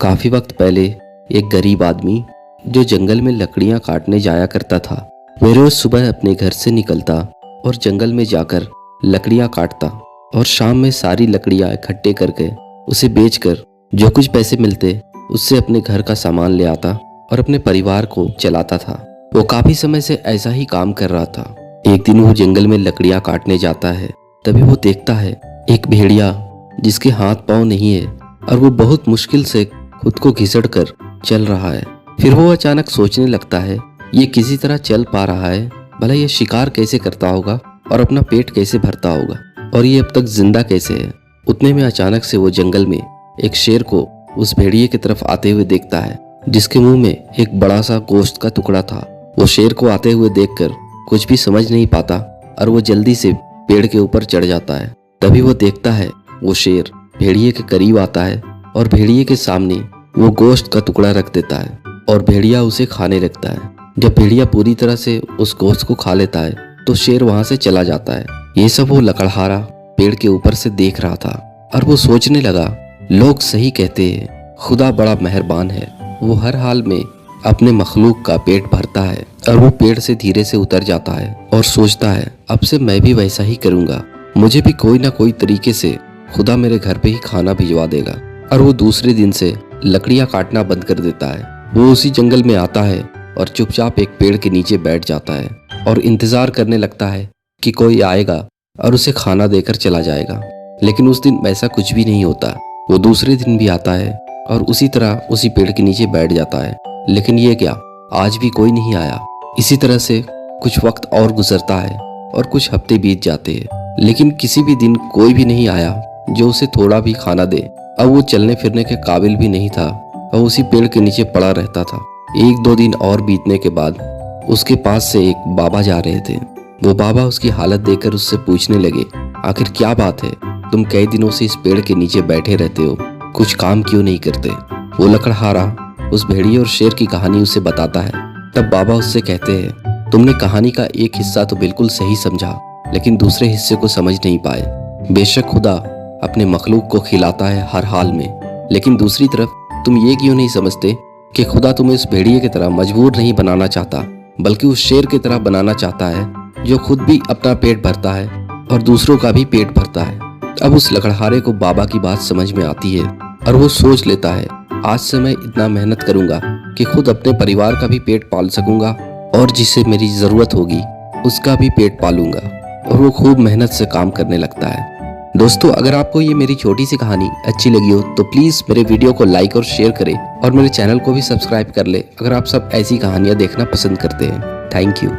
काफी वक्त पहले एक गरीब आदमी जो जंगल में लकड़ियां काटने जाया करता था, वह रोज सुबह अपने घर से निकलता और जंगल में जाकर लकड़ियां काटता और शाम में सारी लकड़ियां इकट्ठे करके उसे बेचकर जो कुछ पैसे मिलते उससे अपने घर का सामान ले आता और अपने परिवार को चलाता था। वो काफी समय से ऐसा ही काम कर रहा था। एक दिन वो जंगल में लकड़ियां काटने जाता है, तभी वो देखता है एक भेड़िया जिसके हाथ पांव नहीं है और वो बहुत मुश्किल से खुद को घिसड़ कर चल रहा है। फिर वो अचानक सोचने लगता है ये किसी तरह चल पा रहा है, भला ये शिकार कैसे करता होगा और अपना पेट कैसे भरता होगा और ये अब तक जिंदा कैसे है। उतने में अचानक से वो जंगल में एक शेर को उस भेड़िए की तरफ आते हुए देखता है, जिसके मुंह में एक बड़ा सा गोश्त का टुकड़ा था। वो शेर को आते हुए देखकर कुछ भी समझ नहीं पाता और वो जल्दी से पेड़ के ऊपर चढ़ जाता है। तभी वो देखता है वो शेर भेड़िए के करीब आता है और भेड़िए के सामने वो गोश्त का टुकड़ा रख देता है और भेड़िया उसे खाने लगता है। जब भेड़िया पूरी तरह से उस गोश्त को खा लेता है तो शेर वहां से चला जाता है। ये सब वो लकड़हारा पेड़ के ऊपर से देख रहा था और वो सोचने लगा, लोग सही कहते हैं, खुदा बड़ा मेहरबान है। वो हर हाल में अपने मखलूक का पेट भरता है। और वो पेड़ से धीरे से उतर जाता है और सोचता है अब से मैं भी वैसा ही करूंगा, मुझे भी कोई ना कोई तरीके से खुदा मेरे घर पे ही खाना भिजवा देगा। और वो दूसरे दिन से लकड़ियां काटना बंद कर देता है। वो उसी जंगल में आता है और चुपचाप एक पेड़ के नीचे बैठ जाता है और इंतजार करने लगता है कि कोई आएगा और उसे खाना देकर चला जाएगा। लेकिन उस दिन वैसा कुछ भी नहीं होता। वो दूसरे दिन भी आता है और उसी तरह उसी पेड़ के नीचे बैठ जाता है, लेकिन ये क्या, आज भी कोई नहीं आया। इसी तरह से कुछ वक्त और गुजरता है और कुछ हफ्ते बीत जाते हैं, लेकिन किसी भी दिन कोई भी नहीं आया जो उसे थोड़ा भी खाना दे। अब वो चलने फिरने के काबिल भी नहीं था और उसी पेड़ के नीचे पड़ा रहता था। एक दो दिन और बीतने के बाद उसके पास से एक बाबा जा रहे थे। वो बाबा उसकी हालत देखकर उससे पूछने लगे, आखिर क्या बात है, तुम कई दिनों से इस पेड़ के नीचे बैठे रहते हो, कुछ काम क्यों नहीं करते। वो लकड़हारा उस भेड़िए और शेर की कहानी उसे बताता है। तब बाबा उससे कहते हैं, तुमने कहानी का एक हिस्सा तो बिल्कुल सही समझा, लेकिन दूसरे हिस्से को समझ नहीं पाए। बेशक खुदा अपने मखलूक को खिलाता है हर हाल में, लेकिन दूसरी तरफ तुम ये क्यों नहीं समझते कि खुदा तुम्हें उस भेड़िए की तरह मजबूर नहीं बनाना चाहता, बल्कि उस शेर की तरह बनाना चाहता है जो खुद भी अपना पेट भरता है और दूसरों का भी पेट भरता है। अब उस लकड़हारे को बाबा की बात समझ में आती है और वो सोच लेता है, आज से मैं इतना मेहनत करूंगा कि खुद अपने परिवार का भी पेट पाल सकूंगा और जिसे मेरी जरूरत होगी उसका भी पेट पालूंगा। और वो खूब मेहनत से काम करने लगता है। दोस्तों, अगर आपको ये मेरी छोटी सी कहानी अच्छी लगी हो तो प्लीज मेरे वीडियो को लाइक और शेयर करें और मेरे चैनल को भी सब्सक्राइब कर ले अगर आप सब ऐसी कहानियां देखना पसंद करते हैं। Thank you.